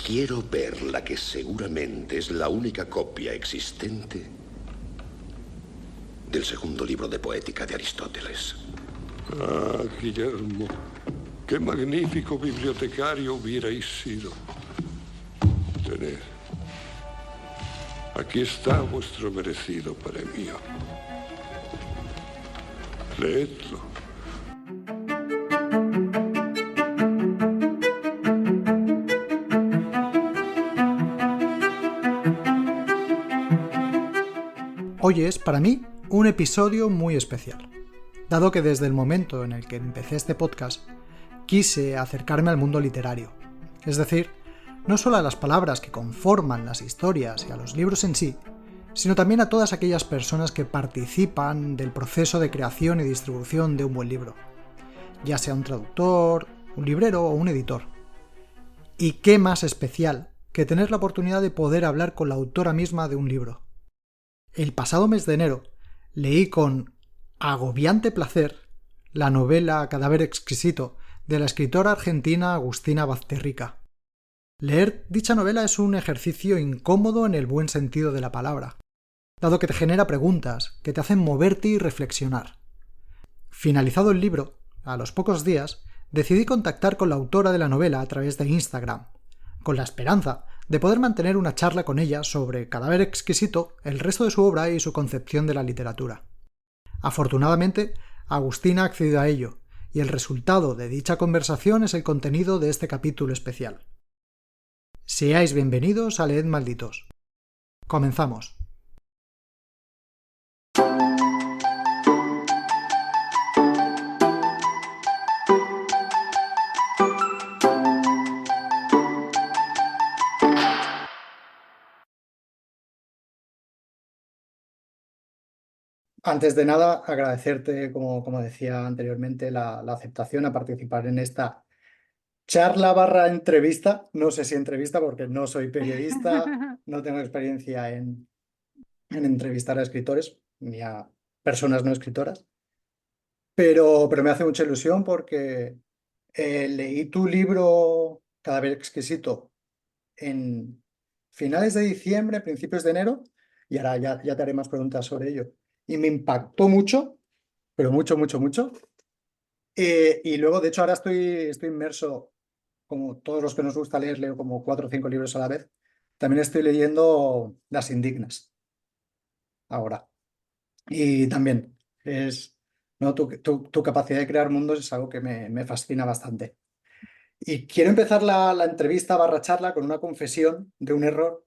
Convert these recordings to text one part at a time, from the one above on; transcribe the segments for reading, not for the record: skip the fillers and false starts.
Quiero ver la que seguramente es la única copia existente del segundo libro de poética de Aristóteles. Ah, Guillermo, qué magnífico bibliotecario hubierais sido. Tened. Aquí está vuestro merecido premio. Leedlo. Hoy es, para mí, un episodio muy especial, dado que desde el momento en el que empecé este podcast, quise acercarme al mundo literario, es decir, no solo a las palabras que conforman las historias y a los libros en sí, sino también a todas aquellas personas que participan del proceso de creación y distribución de un buen libro, ya sea un traductor, un librero o un editor. Y qué más especial que tener la oportunidad de poder hablar con la autora misma de un libro. El pasado mes de enero leí con agobiante placer la novela Cadáver exquisito de la escritora argentina Agustina Bazterrica. Leer dicha novela es un ejercicio incómodo en el buen sentido de la palabra, dado que te genera preguntas que te hacen moverte y reflexionar. Finalizado el libro, a los pocos días, decidí contactar con la autora de la novela a través de Instagram, con la esperanza de poder mantener una charla con ella sobre Cadáver exquisito, el resto de su obra y su concepción de la literatura. Afortunadamente, Agustina ha accedido a ello, y el resultado de dicha conversación es el contenido de este capítulo especial. Seáis bienvenidos a Leed Malditos. Comenzamos. Antes de nada, agradecerte, como decía anteriormente, la aceptación a participar en esta charla barra entrevista. No sé si entrevista porque no soy periodista, no tengo experiencia en entrevistar a escritores ni a personas no escritoras, pero me hace mucha ilusión porque leí tu libro Cadáver exquisito en finales de diciembre, principios de enero, y ahora ya te haré más preguntas sobre ello. Y me impactó mucho, pero mucho, mucho, mucho. Y luego, de hecho, ahora estoy inmerso, como todos los que nos gusta leer, leo como 4 o 5 libros a la vez. También estoy leyendo Las Indignas, ahora. Y también ¿no? Tu capacidad de crear mundos es algo que me fascina bastante. Y quiero empezar la entrevista barra charla con una confesión de un error,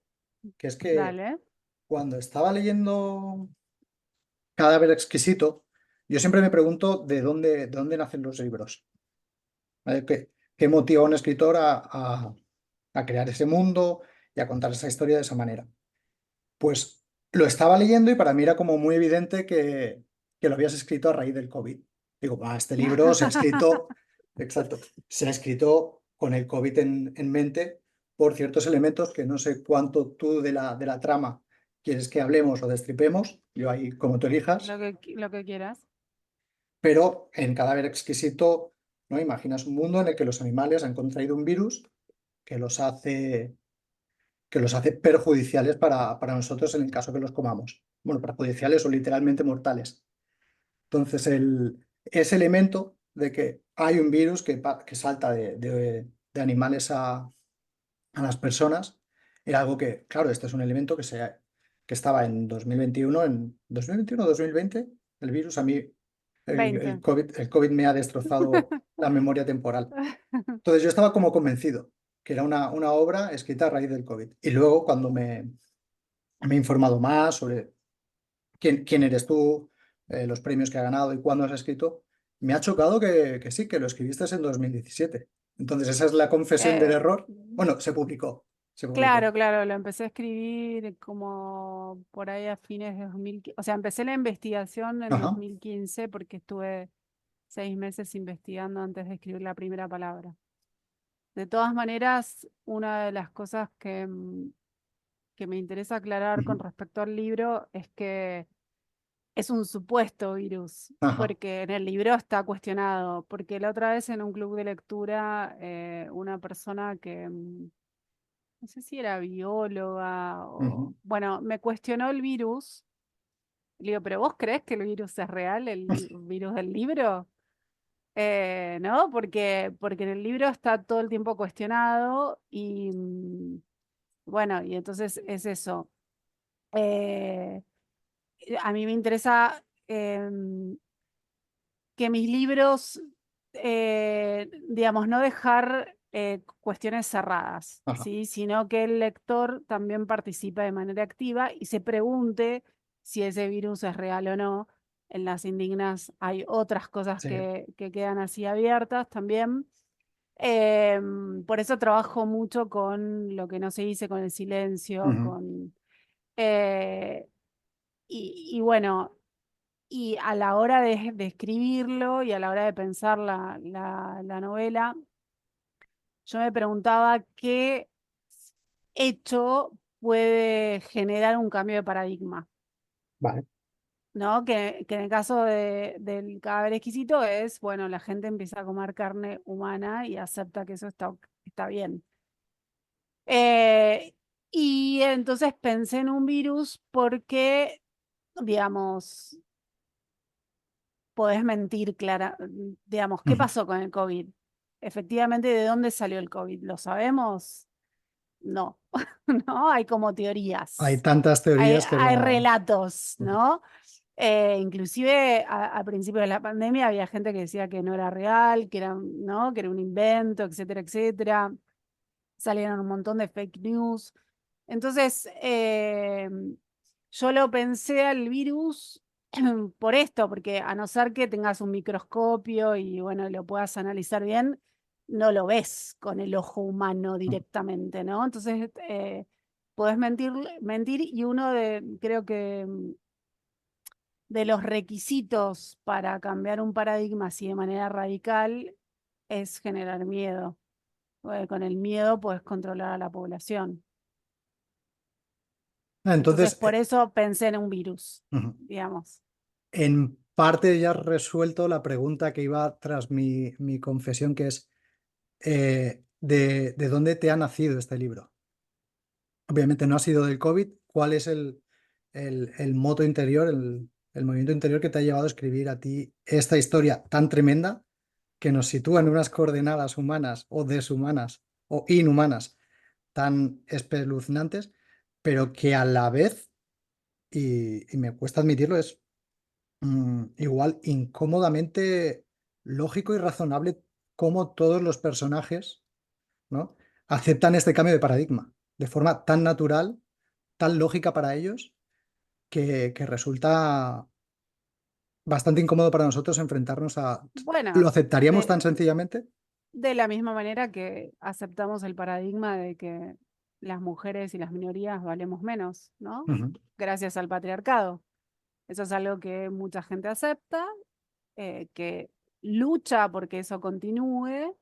que es que Dale. cuando estaba leyendo Cadáver exquisito, yo siempre me pregunto de dónde nacen los libros. ¿Vale? ¿Qué motiva a un escritor a crear ese mundo y a contar esa historia de esa manera? Pues lo estaba leyendo y para mí era como muy evidente que lo habías escrito a raíz del COVID. Digo, este libro se ha escrito, exacto, se ha escrito con el COVID en mente por ciertos elementos que no sé cuánto tú de la trama quieres que hablemos o destripemos, yo ahí como tú elijas, Lo que quieras. pero en Cadáver exquisito, ¿no? Imaginas un mundo en el que los animales han contraído un virus que los hace perjudiciales para nosotros en el caso que los comamos. Bueno, perjudiciales o literalmente mortales. Entonces, ese elemento de que hay un virus que salta de animales a las personas era algo que, claro, este es un elemento que estaba en 2021, en 2021 o 2020, el virus a mí, el 20. COVID me ha destrozado la memoria temporal. Entonces yo estaba como convencido que era una obra escrita a raíz del COVID. Y luego cuando me he informado más sobre quién eres tú, los premios que ha ganado y cuándo has escrito, me ha chocado que sí, que lo escribiste en 2017. Entonces esa es la confesión del Eh, error. Bueno, se publicó. claro, lo empecé a escribir como por ahí a fines de 2015. O sea, empecé la investigación en Ajá. 2015 porque estuve 6 meses investigando antes de escribir la primera palabra. De todas maneras, una de las cosas que me interesa aclarar con Ujú. respecto al libro es que es un supuesto virus, Ajá. porque en el libro está cuestionado, porque la otra vez en un club de lectura una persona no sé si era bióloga o, Ujú. bueno, me cuestionó el virus. Le digo, ¿pero vos creés que el virus es real, el virus del libro? ¿No? Porque en el libro está todo el tiempo cuestionado y bueno, y entonces es eso. Eh, a mí me interesa que mis libros, digamos, no dejar cuestiones cerradas, Ajá. ¿sí? Sino que el lector también participe de manera activa y se pregunte si ese virus es real o no. En Las Indignas hay otras cosas Sí. que quedan así abiertas también. Por eso trabajo mucho con lo que no se dice, con el silencio, Ujú. eh, y bueno, y a la hora de escribirlo y a la hora de pensar la novela, yo me preguntaba qué hecho puede generar un cambio de paradigma, Vale. ¿no? Que en el caso del cadáver exquisito es, bueno, la gente empieza a comer carne humana y acepta que eso está bien. Eh, y entonces pensé en un virus porque, digamos, podés mentir clara, digamos, ¿qué Ujú. pasó con el COVID? Efectivamente, ¿de dónde salió el COVID? ¿Lo sabemos? No, ¿no? Hay como Hay teorías, tantas teorías que hay no. relatos, Ujú. ¿no? Inclusive al principio de la pandemia había gente que decía que no era real, que era, ¿no? Que era un invento, etcétera, etcétera. Salieron un montón de fake news. Entonces, yo lo pensé al virus por esto, porque a no ser que tengas un microscopio y bueno, lo puedas analizar bien, no lo ves con el ojo humano Ujú. directamente, ¿no? Entonces, podés mentir y uno creo que de los requisitos para cambiar un paradigma así de manera radical es generar miedo. Porque con el miedo puedes controlar a la población. Entonces, Entonces, por eso pensé en un virus, ujú. digamos. En parte ya has resuelto la pregunta que iba tras mi confesión, que es de dónde te ha nacido este libro. Obviamente no ha sido del COVID. ¿Cuál es el moto interior, el movimiento interior que te ha llevado a escribir a ti esta historia tan tremenda que nos sitúa en unas coordenadas humanas o deshumanas o inhumanas tan espeluznantes, pero que a la vez, y me cuesta admitirlo, es igual incómodamente lógico y razonable cómo todos los personajes, ¿no? aceptan este cambio de paradigma de forma tan natural, tan lógica para ellos, que resulta bastante incómodo para nosotros enfrentarnos a... ¿Lo Bueno, aceptaríamos tan sencillamente? de la misma manera que aceptamos el paradigma de que las mujeres y las minorías valemos menos, ¿no? Ujú. Gracias al patriarcado. Eso es algo que mucha gente acepta, que lucha porque eso continúe,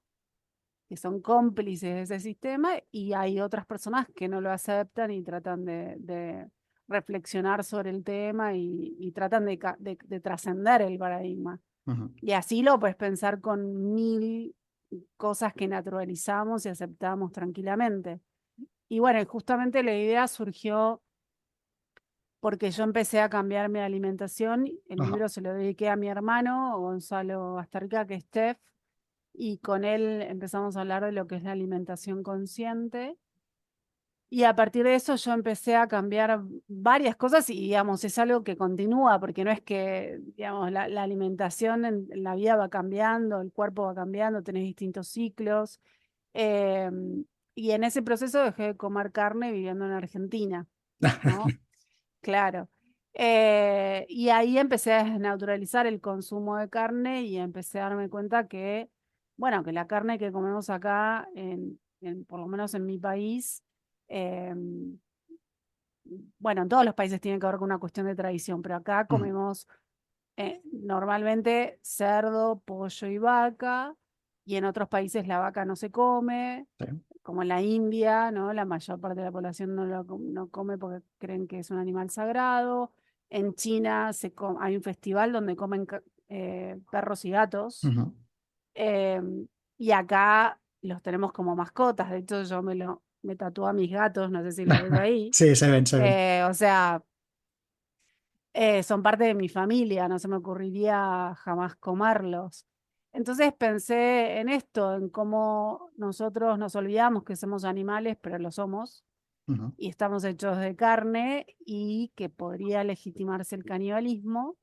que son cómplices de ese sistema, y hay otras personas que no lo aceptan y tratan de reflexionar sobre el tema y tratan de trascender el paradigma. Ujú. Y así lo puedes pensar con mil cosas que naturalizamos y aceptamos tranquilamente. Y bueno, y justamente la idea surgió porque yo empecé a cambiar mi alimentación. El Ajá. libro se lo dediqué a mi hermano, Gonzalo Bastarrica, que es chef, y con él empezamos a hablar de lo que es la alimentación consciente. Y a partir de eso yo empecé a cambiar varias cosas y, digamos, es algo que continúa, porque no es que, digamos, la alimentación en la vida va cambiando, el cuerpo va cambiando, tenés distintos ciclos. eh, y en ese proceso dejé de comer carne viviendo en Argentina, ¿no? Claro. Y ahí empecé a desnaturalizar el consumo de carne y empecé a darme cuenta que, bueno, que la carne que comemos acá, por lo menos en mi país, eh, bueno, en todos los países tiene que ver con una cuestión de tradición, pero acá Ujú. comemos normalmente cerdo, pollo y vaca, y en otros países la vaca no se come, Sí. como en la India, ¿no? La mayor parte de la población no come porque creen que es un animal sagrado. En China hay un festival donde comen perros y gatos. Ujú. eh, y acá los tenemos como mascotas. De hecho, yo me tatuó a mis gatos, no sé si lo ves ahí. Sí, se ven, se ven. O sea, son parte de mi familia, no se me ocurriría jamás comerlos. Entonces pensé en esto, en cómo nosotros nos olvidamos que somos animales, pero lo somos, Ujú. y estamos hechos de carne, y que podría legitimarse el canibalismo.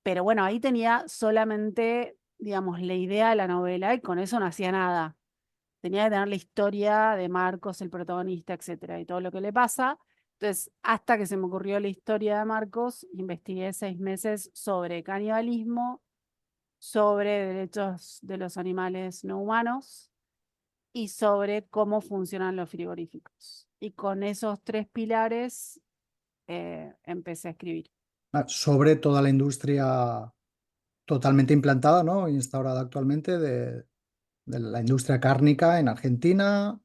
Pero bueno, ahí tenía solamente, digamos, la idea de la novela, y con eso no hacía nada. Tenía que tener la historia de Marcos, el protagonista, etcétera, y todo lo que le pasa. Entonces, hasta que se me ocurrió la historia de Marcos, investigué 6 meses sobre canibalismo, sobre derechos de los animales no humanos y sobre cómo funcionan los frigoríficos. Y con esos 3 pilares empecé a escribir. Sobre toda la industria totalmente implantada, ¿no? Instaurada actualmente de la industria cárnica en Argentina.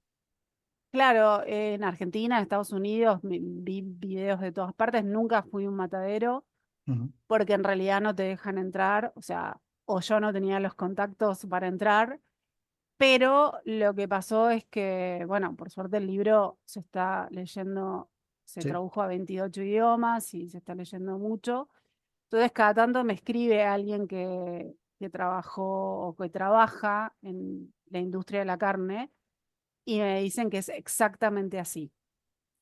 Claro, en Argentina, en Estados Unidos, vi videos de todas partes, nunca fui a un matadero, Ujú. porque en realidad no te dejan entrar, o sea, o yo no tenía los contactos para entrar, pero lo que pasó es que, bueno, por suerte el libro se está leyendo, se Sí. tradujo a 28 idiomas y se está leyendo mucho. Entonces, cada tanto me escribe alguien que trabajó o que trabaja en la industria de la carne y me dicen que es exactamente así,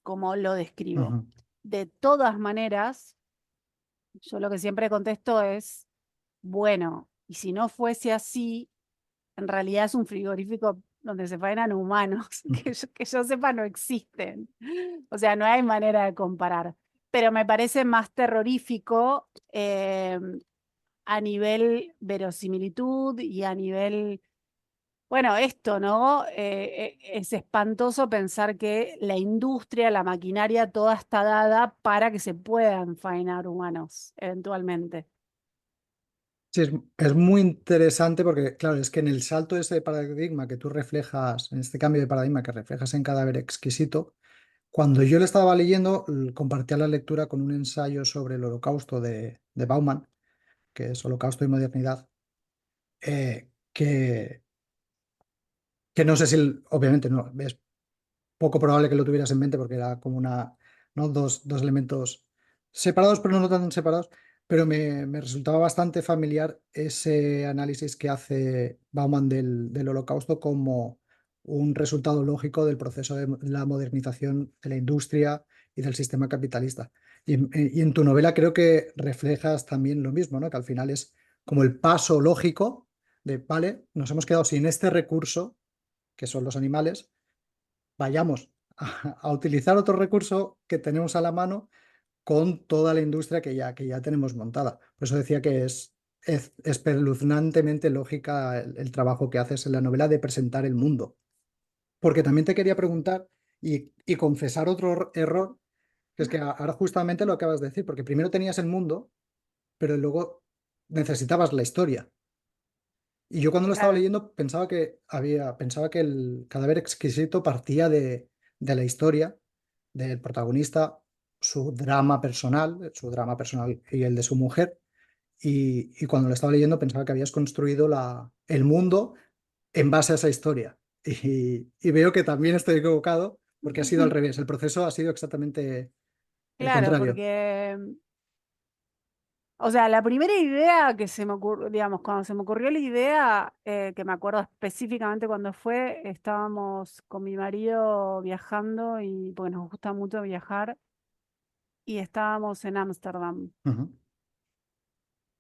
como lo describo. Ujú. De todas maneras, yo lo que siempre contesto es, bueno, y si no fuese así, en realidad es un frigorífico donde se faenan humanos, que yo sepa no existen. O sea, no hay manera de comparar. Pero me parece más terrorífico a nivel verosimilitud y a nivel, bueno, esto, ¿no? Es espantoso pensar que la industria, la maquinaria, toda está dada para que se puedan faenar humanos, eventualmente. Sí, es muy interesante porque, claro, es que en el salto de ese paradigma que tú reflejas, en este cambio de paradigma que reflejas en Cadáver Exquisito, cuando yo lo estaba leyendo, compartía la lectura con un ensayo sobre el holocausto de Bauman, que es Holocausto y Modernidad, eh, que, que no sé si, obviamente, no, es poco probable que lo tuvieras en mente porque era como ¿no? Dos elementos separados, pero no tan separados. Pero me resultaba bastante familiar ese análisis que hace Bauman del Holocausto como un resultado lógico del proceso de la modernización de la industria y del sistema capitalista. Y en tu novela creo que reflejas también lo mismo, ¿no? Que al final es como el paso lógico de, vale, nos hemos quedado sin este recurso, que son los animales, vayamos a utilizar otro recurso que tenemos a la mano con toda la industria que ya tenemos montada. Por eso decía que es espeluznantemente lógica el trabajo que haces en la novela de presentar el mundo. Porque también te quería preguntar y confesar otro error, que es que ahora justamente lo acabas de decir, porque primero tenías el mundo, pero luego necesitabas la historia. Y yo cuando lo estaba Claro. leyendo pensaba que el Cadáver Exquisito partía de la historia del protagonista, su drama personal y el de su mujer. Y cuando lo estaba leyendo pensaba que habías construido el mundo en base a esa historia. Y veo que también estoy equivocado porque ha sido al revés. El proceso ha sido exactamente el Claro, contrario. porque, o sea, la primera idea que se me ocurrió, digamos, cuando se me ocurrió la idea, que me acuerdo específicamente cuando fue, estábamos con mi marido viajando, y porque nos gusta mucho viajar, y estábamos en Ámsterdam, Ujú.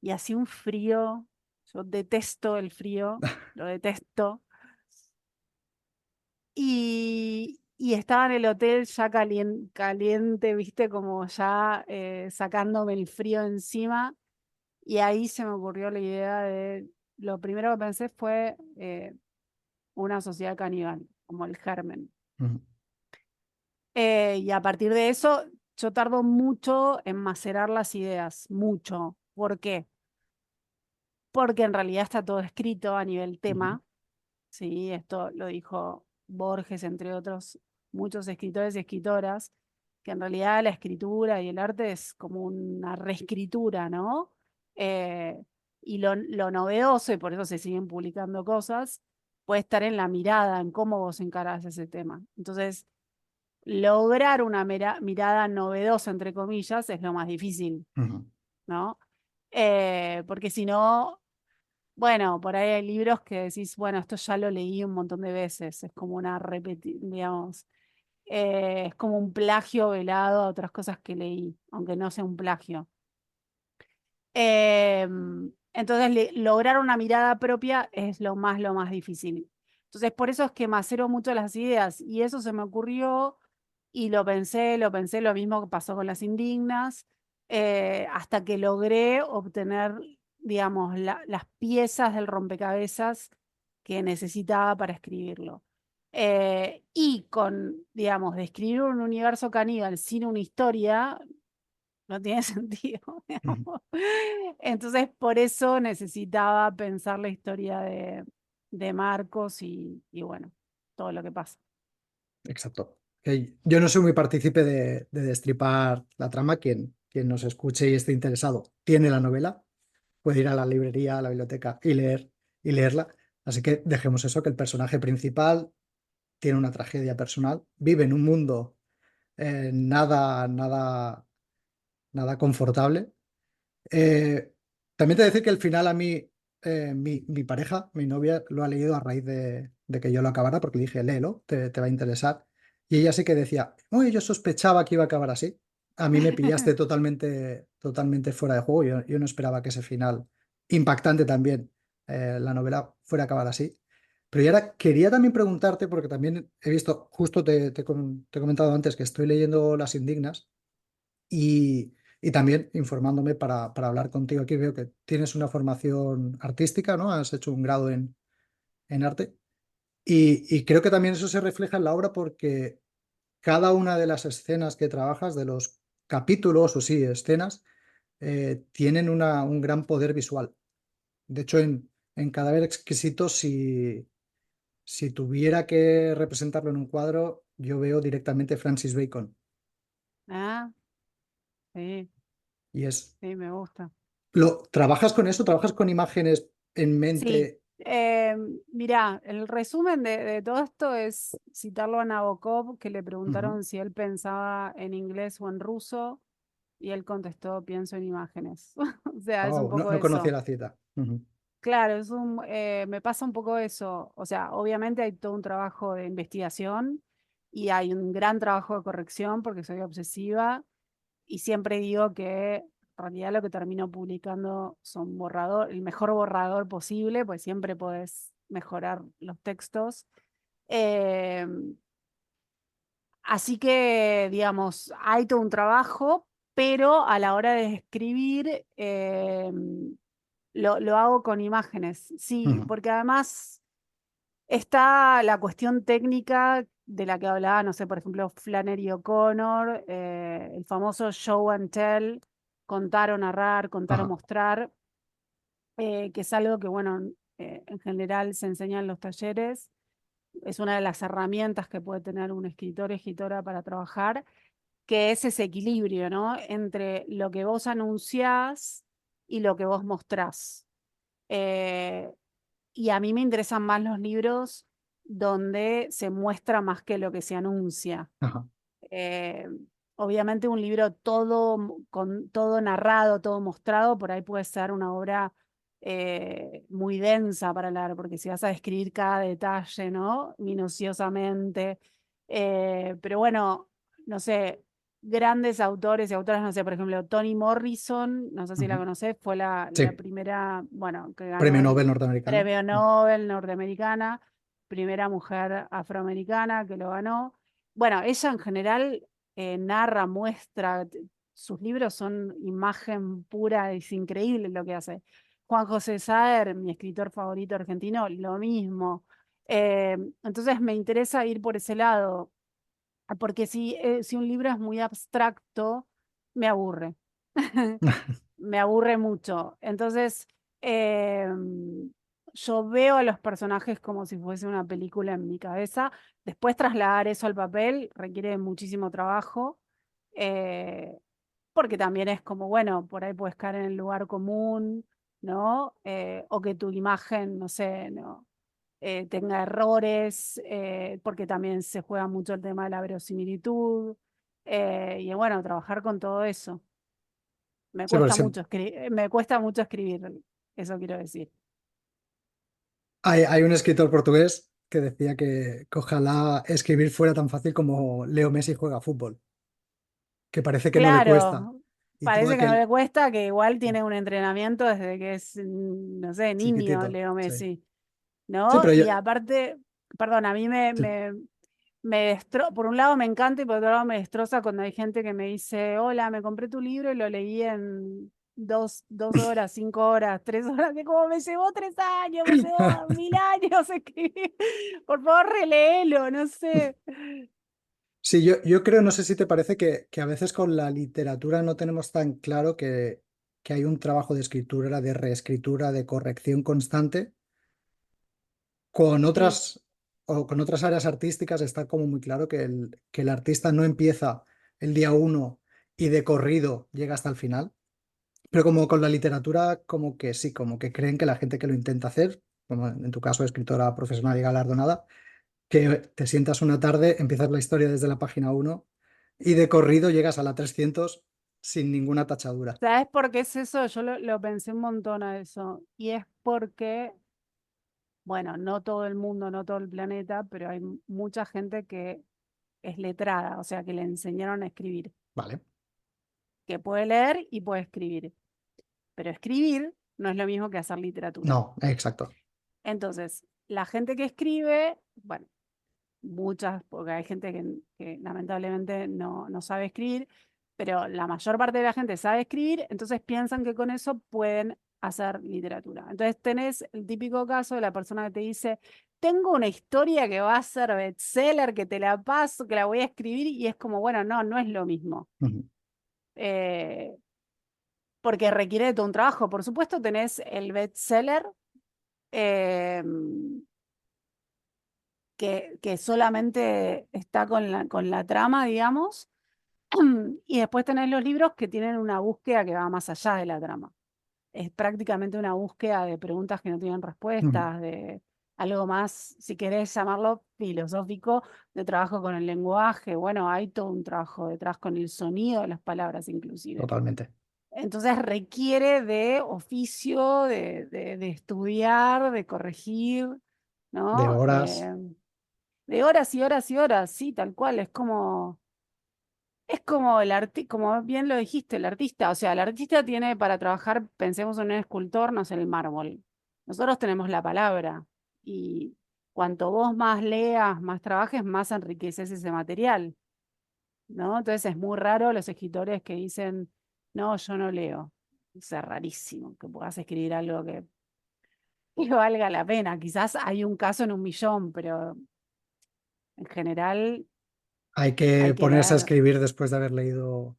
y hacía un frío, yo detesto el frío, lo detesto, y estaba en el hotel ya caliente, viste, como ya sacándome el frío encima. Y ahí se me ocurrió la idea de, lo primero que pensé fue una sociedad caníbal, como el germen. Ujú. Y a partir de eso, yo tardo mucho en macerar las ideas, mucho. ¿Por qué? Porque en realidad está todo escrito a nivel Ujú. tema, ¿sí? Esto lo dijo Borges, entre otros muchos escritores y escritoras, que en realidad la escritura y el arte es como una reescritura, ¿no? Eh, y lo novedoso, y por eso se siguen publicando cosas, puede estar en la mirada, en cómo vos encarás ese tema. Entonces, lograr una mirada novedosa, entre comillas, es lo más difícil, ¿no? Porque si no, bueno, por ahí hay libros que decís, bueno, esto ya lo leí un montón de veces, es como una digamos, es como un plagio velado a otras cosas que leí, aunque no sea un plagio. Entonces, lograr una mirada propia es lo más difícil. Entonces, por eso es que macero mucho las ideas, y eso se me ocurrió, y lo pensé, lo mismo que pasó con Las Indignas, hasta que logré obtener, digamos, las piezas del rompecabezas que necesitaba para escribirlo. Y con, digamos, describir un universo caníbal sin una historia, no tiene sentido, digamos. Entonces, por eso necesitaba pensar la historia de Marcos y bueno, todo lo que pasa. Exacto. Yo no soy muy partícipe de destripar la trama. Quien nos escuche y esté interesado tiene la novela, puede ir a la librería, a la biblioteca y leerla. Así que dejemos eso, que el personaje principal tiene una tragedia personal, vive en un mundo nada confortable. Eh, También te decir que el final a mí, mi pareja, mi novia, lo ha leído a raíz de que yo lo acabara, porque le dije, léelo, te va a interesar. Y ella sí que decía, uy, yo sospechaba que iba a acabar así. A mí me pillaste totalmente fuera de juego. Yo no esperaba que ese final impactante también, la novela, fuera a acabar así. Pero y ahora quería también preguntarte, porque también he visto, justo te he comentado antes que estoy leyendo Las Indignas y también informándome para hablar contigo aquí. Veo que tienes una formación artística, ¿no? Has hecho un grado en arte. Y creo que también eso se refleja en la obra porque cada una de las escenas que trabajas, de los capítulos o sí, escenas, tienen un gran poder visual. De hecho, en Cadáver Exquisito, si tuviera que representarlo en un cuadro, yo veo directamente Francis Bacon. Ah, sí, Y es, sí, me gusta. ¿trabajas con eso? ¿Trabajas con imágenes en Sí, mente? mirá, el resumen de todo esto es citarlo a Nabokov, que le Ujú. preguntaron si él pensaba en inglés o en ruso, y él contestó, pienso en imágenes. O sea, es un Oh, no, poco no conocía eso. la cita. Ujú. Claro, me pasa un poco eso. O sea, obviamente hay todo un trabajo de investigación y hay un gran trabajo de corrección porque soy obsesiva y siempre digo que en realidad lo que termino publicando son el mejor borrador posible, pues siempre podés mejorar los textos. Eh, Así que, digamos, hay todo un trabajo, pero a la hora de escribir lo hago con imágenes, sí, Ujú. porque además está la cuestión técnica de la que hablaba, no sé, por ejemplo, Flannery O'Connor, el famoso show and tell, contar o narrar, contar o Ajá. mostrar, que es algo que, bueno, en general se enseña en los talleres. Es una de las herramientas que puede tener un escritor o escritora para trabajar, que es ese equilibrio, ¿no? Entre lo que vos anunciás y lo que vos mostrás. Eh, y a mí me interesan más los libros donde se muestra más que lo que se anuncia. Ajá. Eh, Obviamente un libro todo, con todo narrado, todo mostrado, por ahí puede ser una obra muy densa para leer, porque si vas a describir cada detalle, ¿no? Minuciosamente. Pero bueno, no sé, grandes autores y autoras, no sé, por ejemplo, Toni Morrison, no sé si la Ujú. conocés, fue la Sí, primera, bueno, que ganó premio el Nobel norteamericano. premio Nobel norteamericana, primera mujer afroamericana que lo ganó. Bueno, ella en general narra, muestra, sus libros son imagen pura, es increíble lo que hace. Juan José Saer, mi escritor favorito argentino, lo mismo. Entonces me interesa ir por ese lado, porque si un libro es muy abstracto, me aburre. Me aburre mucho. Entonces, yo veo a los personajes como si fuese una película en mi cabeza. Después trasladar eso al papel requiere muchísimo trabajo, eh, porque también es como, bueno, por ahí puedes caer en el lugar común, ¿no? O que tu imagen, no sé, no, tenga errores, porque también se juega mucho el tema de la verosimilitud, y bueno, trabajar con todo eso. Sí, porque Me cuesta mucho escribir, eso quiero decir. hay un escritor portugués que decía que ojalá escribir fuera tan fácil como Leo Messi juega a fútbol, que parece que no le cuesta. Claro, Y todo parece que no le aquel cuesta, que igual tiene un entrenamiento desde que es, no sé, niño, chiquitito, Leo sí. Messi, Sí, ¿no? pero yo, Y aparte, perdón, a mí sí. por un lado me encanta y por otro lado me destroza cuando hay gente que me dice, hola, me compré tu libro y lo leí en 2 horas, 5 horas, 3 horas, que como me llevó 3 años, me llevó 1000 años escribir. Por favor, reléelo, no sé. Sí, yo creo, no sé si te parece que a veces con la literatura no tenemos tan claro que hay un trabajo de escritura, de reescritura, de corrección constante. Con Sí, otras áreas artísticas está como muy claro que el artista no empieza el día uno y de corrido llega hasta el final. Pero como con la literatura, como que sí, como que creen que la gente que lo intenta hacer, como en tu caso, escritora profesional y galardonada, que te sientas una tarde, empiezas la historia desde la página uno y de corrido llegas a la 300 sin ninguna tachadura. ¿sabes por qué es eso? Yo lo pensé un montón a eso. Y es porque, bueno, no todo el mundo, no todo el planeta, pero hay mucha gente que es letrada, o sea, que le enseñaron a escribir, Vale. que puede leer y puede escribir. Pero escribir no es lo mismo que hacer literatura. No, exacto. Entonces, la gente que escribe, bueno, muchas, porque hay gente que lamentablemente no sabe escribir, pero la mayor parte de la gente sabe escribir, entonces piensan que con eso pueden hacer literatura. Entonces tenés el típico caso de la persona que te dice, tengo una historia que va a ser bestseller, que te la paso, que la voy a escribir, y es como, bueno, no es lo mismo. Ujú. Eh, Porque requiere de todo un trabajo. Por supuesto, tenés el bestseller, eh, que solamente está con la trama, digamos, y después tenés los libros que tienen una búsqueda que va más allá de la trama. Es prácticamente una búsqueda de preguntas que no tienen Ujú. respuestas, de algo más, si querés llamarlo filosófico, de trabajo con el lenguaje. Bueno, hay todo un trabajo detrás con el sonido de las palabras inclusive. Totalmente. Entonces requiere de oficio, de estudiar, de corregir, De ¿no? horas. De horas y horas y horas, sí, tal cual. Es como como bien lo dijiste, el artista. O sea, el artista tiene para trabajar, pensemos en un escultor, no sé, el mármol. Nosotros tenemos la palabra y cuanto vos más leas, más trabajes, más enriqueces ese material, ¿no? Entonces es muy raro los escritores que dicen, no, yo no leo. Es rarísimo que puedas escribir algo que valga la pena. Quizás hay un caso en 1 millón, pero en general Hay que hay que ponerse a leer. escribir después de haber leído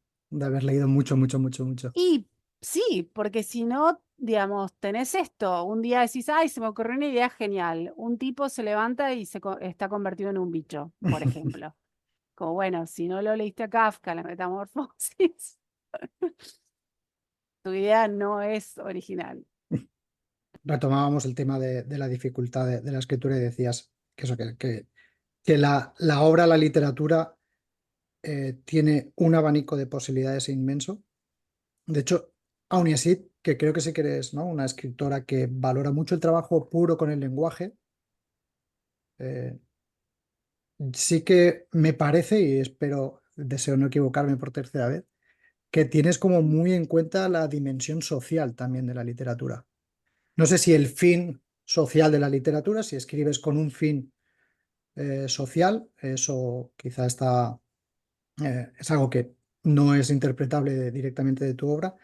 mucho, mucho, mucho, mucho. Y sí, porque si no, digamos, tenés esto, un día decís, ay, se me ocurrió una idea genial. Un tipo se levanta y está convertido en un bicho, por ejemplo. Como bueno, si no lo leíste a Kafka, la metamorfosis, tu idea no es original. Retomábamos el tema de la dificultad de la escritura y decías que eso, que la obra, la literatura, tiene un abanico de posibilidades inmenso. De hecho, aun y así, que creo que sí que eres, ¿no?, una escritora que valora mucho el trabajo puro con el lenguaje, eh, sí que me parece, y espero, deseo no equivocarme por tercera vez, que tienes como muy en cuenta la dimensión social también de la literatura. No sé si el fin social de la literatura, si escribes con un fin social, eso quizá es algo que no es interpretable directamente de tu obra,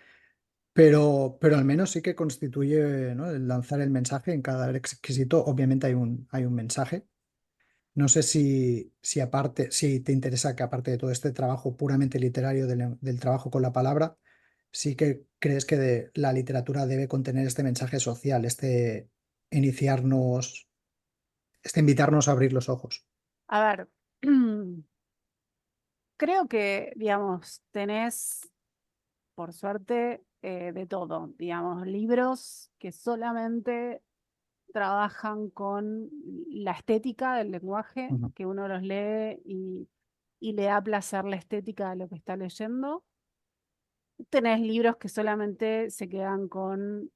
pero al menos sí que constituye, ¿no?, el lanzar el mensaje en cada éxito. Obviamente hay un mensaje. No sé si aparte, si te interesa que aparte de todo este trabajo puramente literario del trabajo con la palabra, sí que crees que la literatura debe contener este mensaje social, iniciarnos, invitarnos a abrir los ojos. A ver, creo que, digamos, tenés, por suerte, de todo, digamos, libros que solamente trabajan con la estética del lenguaje, Ujú. que uno los lee y le da placer la estética de lo que está leyendo. Tenés libros que solamente se quedan con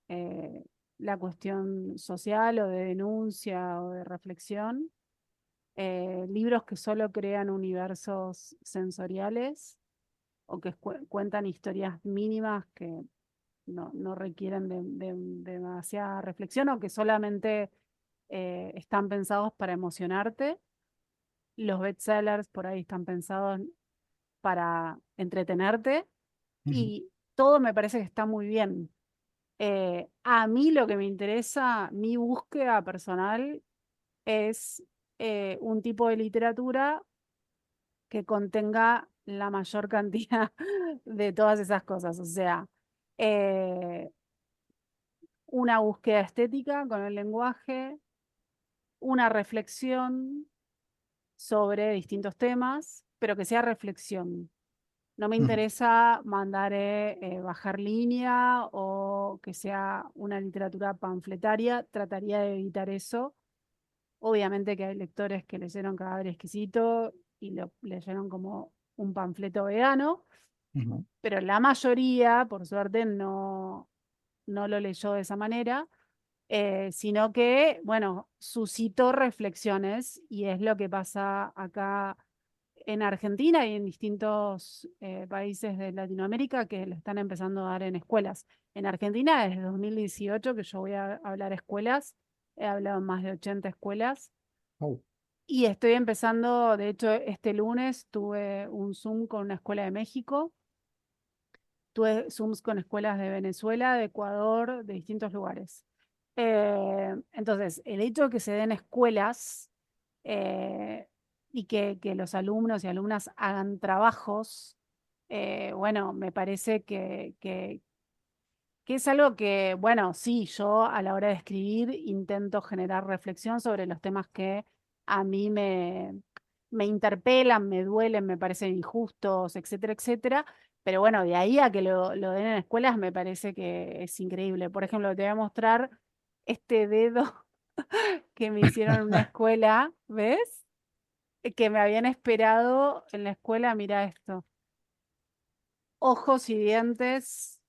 la cuestión social o de denuncia o de reflexión. Libros que solo crean universos sensoriales o que cuentan historias mínimas que no requieren de demasiada reflexión o que solamente están pensados para emocionarte. Los bestsellers por ahí están pensados para entretenerte Ujú. y todo me parece que está muy bien. A mí lo que me interesa, mi búsqueda personal, es un tipo de literatura que contenga la mayor cantidad de todas esas cosas. O sea, eh, una búsqueda estética con el lenguaje, una reflexión sobre distintos temas, pero que sea reflexión. No me Ujú. interesa mandar bajar línea o que sea una literatura panfletaria. Trataría de evitar eso. Obviamente que hay lectores que leyeron Cadáver Exquisito y lo leyeron como un panfleto vegano, Ujú. pero la mayoría, por suerte, no lo leyó de esa manera, sino que, bueno, suscitó reflexiones y es lo que pasa acá en Argentina y en distintos países de Latinoamérica que lo están empezando a dar en escuelas. En Argentina, desde 2018 que yo voy a hablar escuelas, he hablado en más de 80 escuelas Oh. y estoy empezando, de hecho, este lunes tuve un Zoom con una escuela de México, tuve Zooms con escuelas de Venezuela, de Ecuador, de distintos lugares. Entonces, el hecho de que se den escuelas eh, y que los alumnos y alumnas hagan trabajos, bueno, me parece que es algo que, bueno, sí, yo a la hora de escribir intento generar reflexión sobre los temas que a mí me interpelan, me duelen, me parecen injustos, etcétera, etcétera. Pero bueno, de ahí a que lo den en escuelas me parece que es increíble. Por ejemplo, te voy a mostrar este dedo que me hicieron en una escuela, ¿ves? Que me habían esperado en la escuela, mira esto. Ojos y dientes,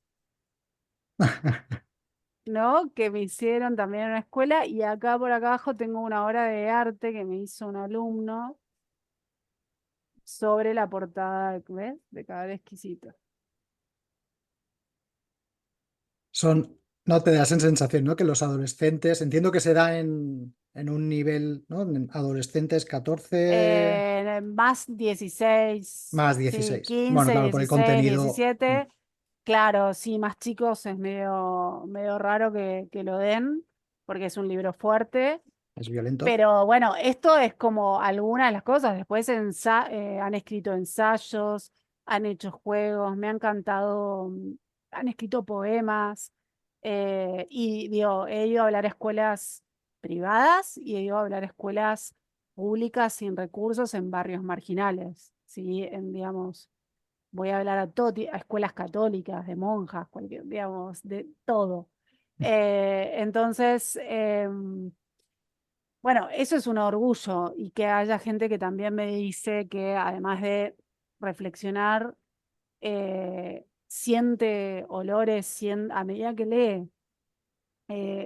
¿no? Que me hicieron también en una escuela. Y acá por acá abajo tengo una obra de arte que me hizo un alumno sobre la portada, ¿ves? De Cada Exquisito. Son, no te das en sensación, ¿no? Que los adolescentes, entiendo que se da en un nivel, ¿no? En adolescentes 14 Más 16, más sí, 16. Bueno, 15, claro, por el 16, contenido 17. Claro, sí, más chicos es medio raro que lo den, porque es un libro fuerte. es violento. Pero bueno, esto es como algunas de las cosas. Después han escrito ensayos, han hecho juegos, me han cantado, han escrito poemas. Y digo, he ido a hablar a escuelas privadas y he ido a hablar a escuelas públicas sin recursos en barrios marginales. ¿Sí? Digamos, voy a hablar a escuelas católicas, de monjas, cualquier, digamos, de todo. Entonces, bueno, eso es un orgullo y que haya gente que también me dice que además de reflexionar, siente olores a medida que lee.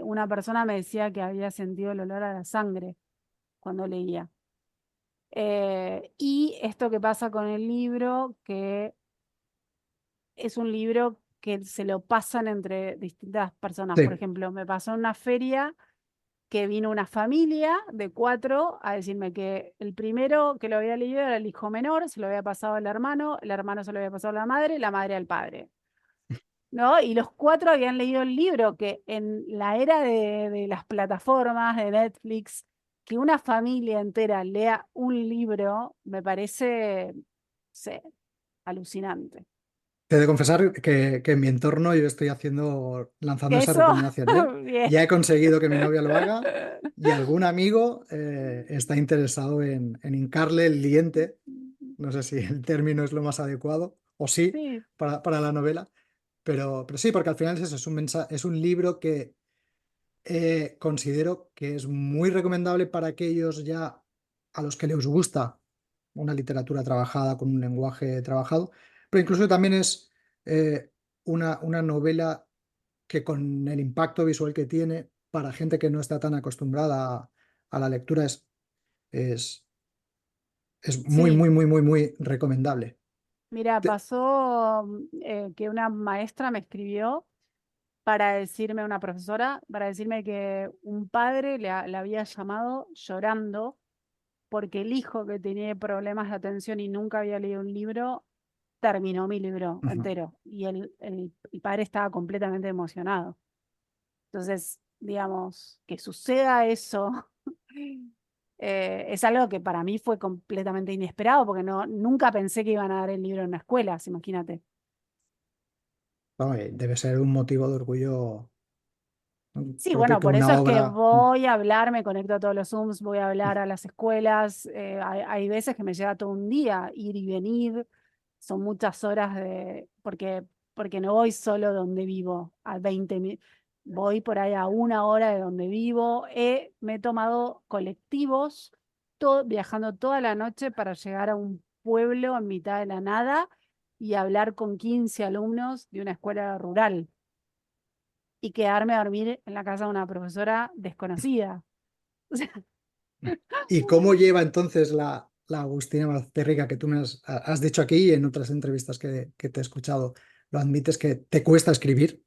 Una persona me decía que había sentido el olor a la sangre cuando leía. Y esto que pasa con el libro, que es un libro que se lo pasan entre distintas personas. Por Sí. ejemplo, me pasó en una feria que vino una familia de 4 a decirme que el primero que lo había leído era el hijo menor, se lo había pasado al hermano, el hermano se lo había pasado a la madre al padre, ¿no? Y los 4 habían leído el libro, que en la era de las plataformas, de Netflix, que una familia entera lea un libro, me parece, no sé, alucinante. Te he de confesar que en mi entorno yo estoy lanzando Que esa eso, recomendación, ¿eh? bien. Ya he conseguido que mi novia lo haga y algún amigo está interesado en hincarle el diente. No sé si el término es lo más adecuado, o sí, Sí, para la novela, pero sí, porque al final es eso, es un libro considero que es muy recomendable para aquellos ya a los que les gusta una literatura trabajada con un lenguaje trabajado, pero incluso también es una novela que con el impacto visual que tiene, para gente que no está tan acostumbrada a la lectura, es, es muy, Sí, muy, muy, muy, muy recomendable. mira, Te- pasó que una maestra me escribió para decirme, una profesora, para decirme que un padre le había llamado llorando porque el hijo que tenía problemas de atención y nunca había leído un libro, terminó mi libro Ujú. entero y el padre estaba completamente emocionado. Entonces, digamos, que suceda eso es algo que para mí fue completamente inesperado porque nunca pensé que iban a dar el libro en la escuela, imagínate. Debe ser un motivo de orgullo, ¿no? Sí, Propio bueno, que por eso una es que obra. voy a hablar, me conecto a todos los Zooms, voy a hablar a las escuelas. Hay veces que me lleva todo un día ir y venir, son muchas horas porque no voy solo donde vivo, a 20 voy por ahí a 1 hora de donde vivo. Me he tomado colectivos, viajando toda la noche para llegar a un pueblo en mitad de la nada y hablar con 15 alumnos de una escuela rural y quedarme a dormir en la casa de una profesora desconocida. O sea, ¿Y cómo lleva entonces la Agustina Bazterrica que tú me has dicho aquí y en otras entrevistas que te he escuchado? Lo admites que te cuesta escribir,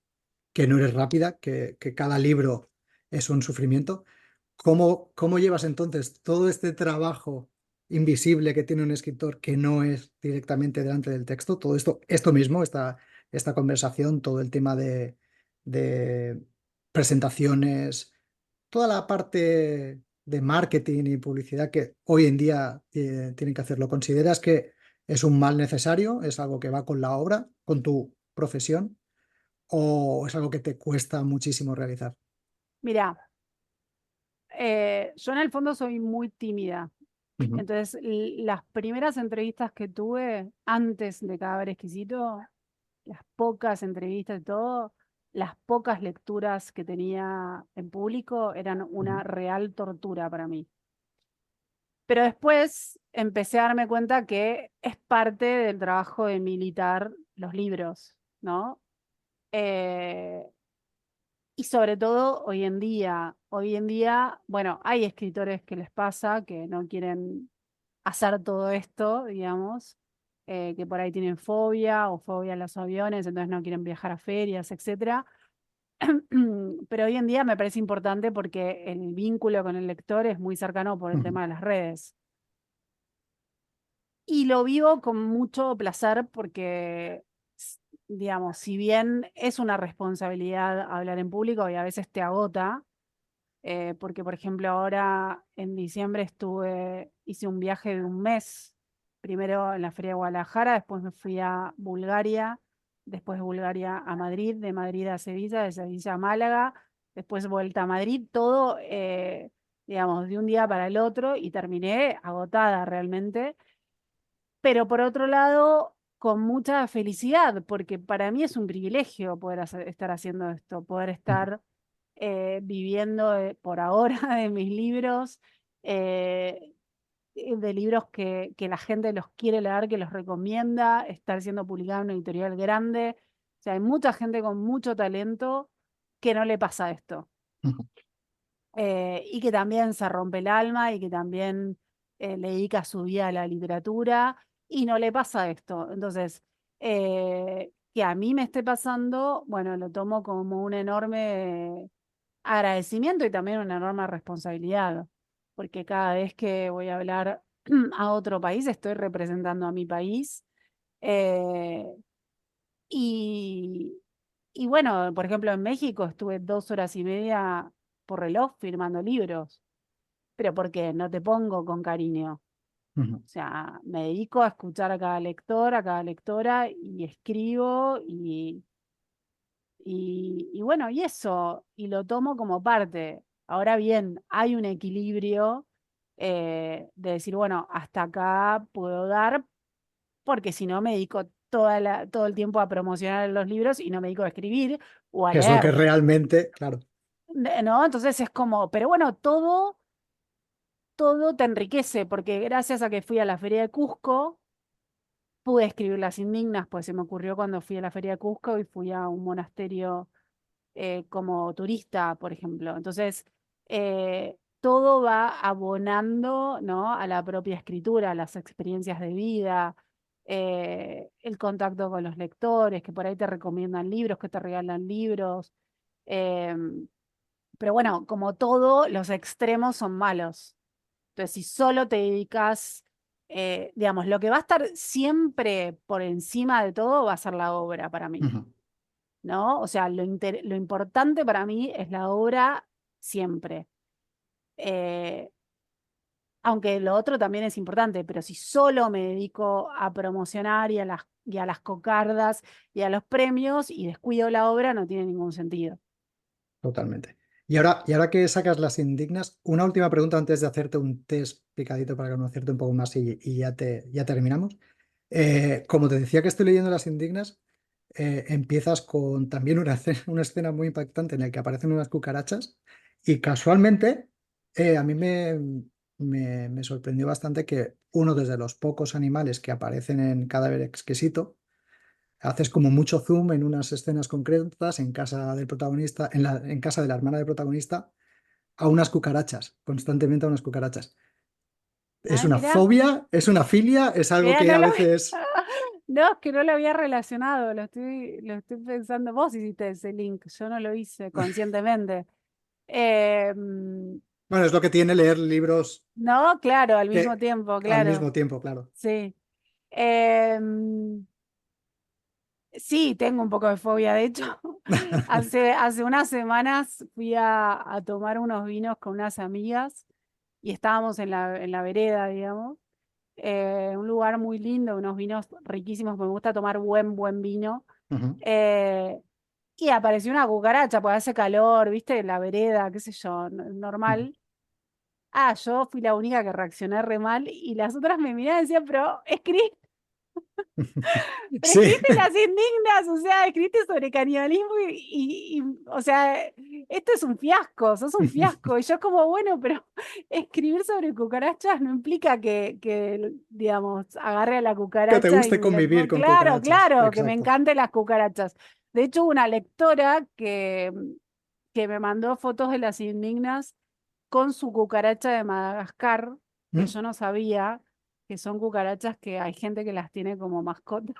que no eres rápida, que cada libro es un sufrimiento. ¿Cómo llevas entonces todo este trabajo invisible que tiene un escritor que no es directamente delante del texto? Todo esto mismo, esta conversación, todo el tema de presentaciones, toda la parte de marketing y publicidad que hoy en día tienen que hacerlo. ¿Consideras que es un mal necesario? ¿Es algo que va con la obra, con tu profesión? ¿O es algo que te cuesta muchísimo realizar? mira, yo en el fondo soy muy tímida. Ujú, Entonces, las primeras entrevistas que tuve antes de Cadáver Exquisito, las pocas entrevistas y todo, las pocas lecturas que tenía en público eran ujú, una real tortura para mí. Pero después empecé a darme cuenta que es parte del trabajo de militar los libros, ¿no? Eh, y sobre todo hoy en día, bueno, hay escritores que les pasa que no quieren hacer todo esto, digamos, que por ahí tienen fobia o fobia a los aviones, entonces no quieren viajar a ferias, etcétera. Pero hoy en día me parece importante porque el vínculo con el lector es muy cercano por el ujú, tema de las redes. Y lo vivo con mucho placer porque, digamos, si bien es una responsabilidad hablar en público y a veces te agota, porque por ejemplo ahora en diciembre hice un viaje de un mes, primero en la Feria de Guadalajara, después me fui a Bulgaria, después de Bulgaria a Madrid, de Madrid a Sevilla, de Sevilla a Málaga, después vuelta a Madrid, todo, digamos, de un día para el otro y terminé agotada realmente, pero por otro lado, con mucha felicidad, porque para mí es un privilegio poder estar haciendo esto, poder ujú. estar viviendo por ahora de mis libros, eh, de libros que la gente los quiere leer, que los recomienda, estar siendo publicado en una editorial grande. O sea, hay mucha gente con mucho talento que no le pasa esto. Ujú. Y que también se rompe el alma y que también le dedica su vida a la literatura y no le pasa esto. Entonces, que a mí me esté pasando, bueno, lo tomo como un enorme agradecimiento y también una enorme responsabilidad, porque cada vez que voy a hablar a otro país estoy representando a mi país. eh, y, y bueno, por ejemplo, en México estuve 2 horas y media por reloj firmando libros, pero porque no te pongo con cariño. Ujú. O sea, me dedico a escuchar a cada lector, a cada lectora y escribo y bueno, y eso, y lo tomo como parte. Ahora bien, hay un equilibrio de decir, bueno, hasta acá puedo dar, porque si no me dedico todo el tiempo a promocionar los libros y no me dedico a escribir o a Que es lo que leer. realmente, claro. ¿no? Entonces es como, pero bueno, todo te enriquece, porque gracias a que fui a la Feria de Cusco, pude escribir Las Indignas, pues se me ocurrió cuando fui a la Feria de Cusco y fui a un monasterio como turista, por ejemplo. Entonces, todo va abonando, ¿no? A la propia escritura, a las experiencias de vida, el contacto con los lectores, que por ahí te recomiendan libros, que te regalan libros. em, pero bueno, como todo, los extremos son malos. Entonces, si solo te dedicas, digamos, lo que va a estar siempre por encima de todo va a ser la obra para mí, Ujú. ¿no? O sea, lo importante para mí es la obra siempre. Eh, Aunque lo otro también es importante, pero si solo me dedico a promocionar y a las cocardas y a los premios y descuido la obra, no tiene ningún sentido. Totalmente. Y ahora que sacas Las Indignas, una última pregunta antes de hacerte un test picadito para conocerte un poco más y ya terminamos. Como te decía que estoy leyendo Las Indignas, empiezas con también una escena muy impactante en la que aparecen unas cucarachas y casualmente a mí me sorprendió bastante que uno desde los pocos animales que aparecen en Cadáver Exquisito, haces como mucho zoom en unas escenas concretas en casa del protagonista, en casa de la hermana del protagonista, a unas cucarachas, constantemente a unas cucarachas. ¿Es Ay, una mirá, fobia? ¿Es una filia? ¿Es algo mirá, que no a lo vi. veces... No, es que no lo había relacionado, lo estoy pensando. Vos hiciste ese link, yo no lo hice conscientemente. Mm, Bueno, es lo que tiene leer libros no, claro, al mismo que tiempo, al claro, mismo tiempo, claro. sí. Em, sí, tengo un poco de fobia, de hecho, hace unas semanas fui a tomar unos vinos con unas amigas y estábamos en la vereda, digamos. Un lugar muy lindo, unos vinos riquísimos, me gusta tomar buen vino. Ujú. Eh, y apareció una cucaracha, porque hace calor, ¿viste? En la vereda, qué sé yo, Ujú. normal. Ah, yo fui la única que reaccioné re mal y las otras me miraban y decían, pero Sí, escribiste Las Indignas, o sea, escribiste sobre canibalismo o sea, esto es un fiasco, sos un fiasco. Y yo como, bueno, pero escribir sobre cucarachas no implica digamos, agarre a la que te cucaracha y guste me le convivir pongo, con claro, cucarachas. claro, que me Exacto. encanten las cucarachas. De hecho, hubo una lectora que me mandó fotos de Las Indignas con su cucaracha de Madagascar, que Mm. yo no sabía que son cucarachas que hay gente que las tiene como mascota.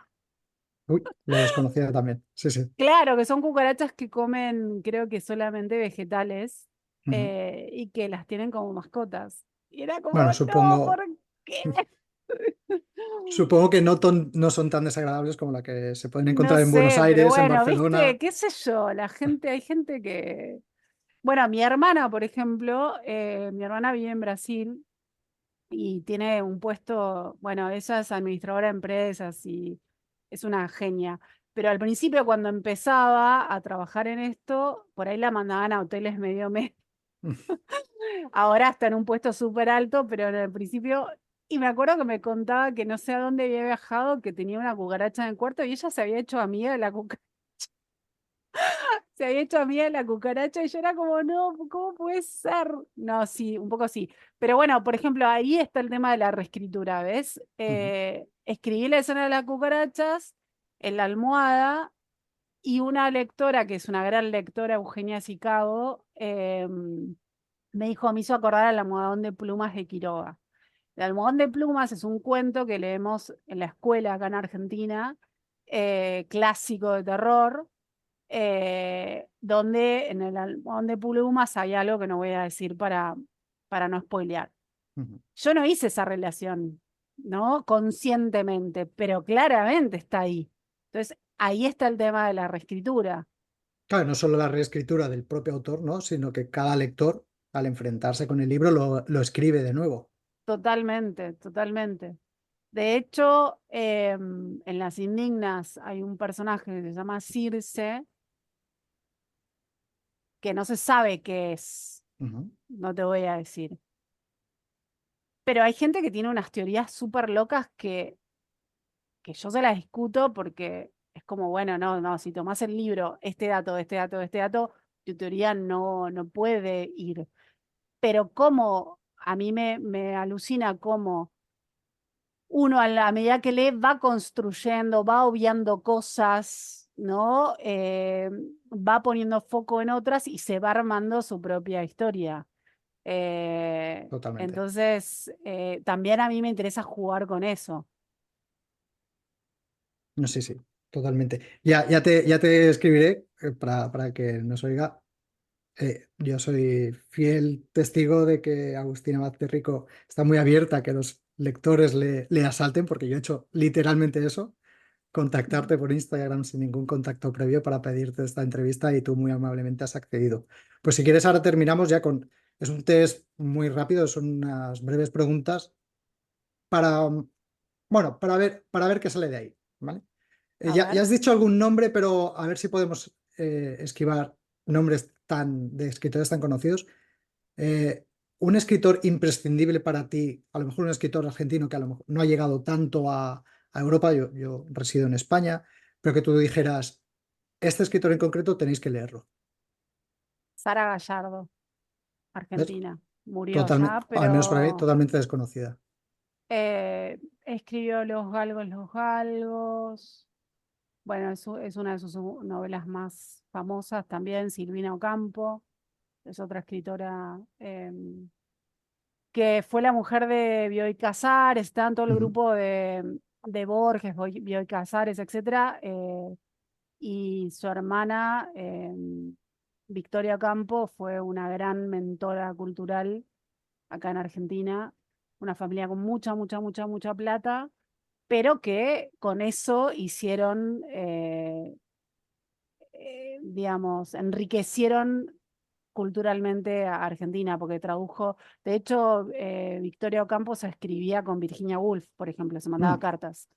Uy, lo desconocía también. Sí, sí. Claro, que son cucarachas que comen, creo que solamente vegetales, Ujú. y que las tienen como mascotas. Y era como, Bueno, no, ¿por qué? supongo que no son tan desagradables como la que se pueden No encontrar en Buenos sé, pero Aires, en bueno, viste, Barcelona. qué sé yo, hay gente que... Bueno, mi hermana, por ejemplo, mi hermana vive en Brasil y tiene un puesto, bueno, ella es administradora de empresas y es una genia. Pero al principio, cuando empezaba a trabajar en esto, por ahí la mandaban a hoteles medio ahora está en un puesto súper alto, pero en el principio, y me acuerdo que me contaba que no sé a dónde había viajado, que tenía una cucaracha en el cuarto y ella se había hecho amiga de la cucaracha, se había hecho amiga de la cucaracha y yo era como, no, ¿cómo puede ser? No, sí, un poco sí. Pero bueno, por ejemplo, ahí está el tema de la reescritura, ¿ves? Ujú. Escribí la escena de las cucarachas en la almohada y una lectora, que es una gran lectora, Eugenia Sicabo, me hizo acordar al almohadón de plumas de Quiroga. El almohadón de plumas es un cuento que leemos en la escuela acá en Argentina, clásico de terror, donde en el almohadón de plumas hay algo que no voy a decir para no spoilear. Ujú. Yo no hice esa relación, ¿no? Conscientemente, pero claramente está ahí. Entonces, ahí está el tema de la reescritura. Claro, no solo la reescritura del propio autor, ¿no? Sino que cada lector, al enfrentarse con el libro, lo escribe de nuevo. Totalmente, totalmente. De hecho, en Las Indignas hay un personaje que se llama Circe, que no se sabe qué es, Ujú. no te voy a decir. Pero hay gente que tiene unas teorías súper locas que yo se las discuto porque es como, bueno, no, no, si tomás el libro, este dato, este dato, este dato, tu teoría no puede ir. Pero cómo, a mí me alucina cómo uno a medida que lee va construyendo, va obviando cosas, ¿no? Va poniendo foco en otras y se va armando su propia historia. Totalmente. Entonces, también a mí me interesa jugar con eso. No, sí, sí, totalmente. Ya te escribiré para que nos oiga. Yo soy fiel testigo de que Agustina Vázquez Rico está muy abierta a que los lectores le asalten, porque yo he hecho literalmente eso, contactarte por Instagram sin ningún contacto previo para pedirte esta entrevista y tú muy amablemente has accedido. Pues si quieres ahora terminamos ya con... Es un test muy rápido, son unas breves preguntas para, bueno, para ver qué sale de ahí, ¿vale? A Ya ver, has dicho algún nombre, pero a ver si podemos esquivar nombres de escritores tan conocidos. Eh, un escritor imprescindible para ti, a lo mejor un escritor argentino que a lo mejor no ha llegado tanto a Europa, yo resido en España, pero que tú dijeras, este escritor en concreto tenéis que leerlo. Sara Gallardo, ¿Ves? Argentina. Murió Totalmente, ya, al menos para mí, pero totalmente desconocida. escribió Los Galgos, Los Galgos. Bueno, es una de sus novelas más famosas también, Silvina Ocampo, es otra escritora que fue la mujer de Bioy Casares, está en todo el Ujú. grupo de Borges, Bioy Casares, etcétera, y su hermana, Victoria Ocampo, fue una gran mentora cultural acá en Argentina, una familia con mucha, mucha, mucha, mucha plata, pero que con eso hicieron, digamos, enriquecieron culturalmente a Argentina, porque tradujo, de hecho, Victoria Ocampo se escribía con Virginia Woolf, por ejemplo, se mandaba Mm. cartas.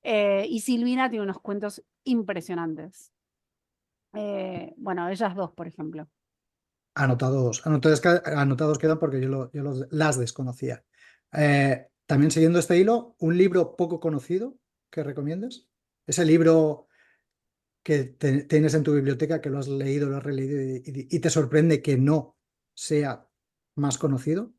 Y Silvina tiene unos cuentos impresionantes. Bueno, ellas dos, por ejemplo. Anotados quedan porque las desconocía. También siguiendo este hilo, un libro poco conocido que recomiendes. Ese libro que tienes en tu biblioteca, que lo has leído, lo has releído y te sorprende que no sea más conocido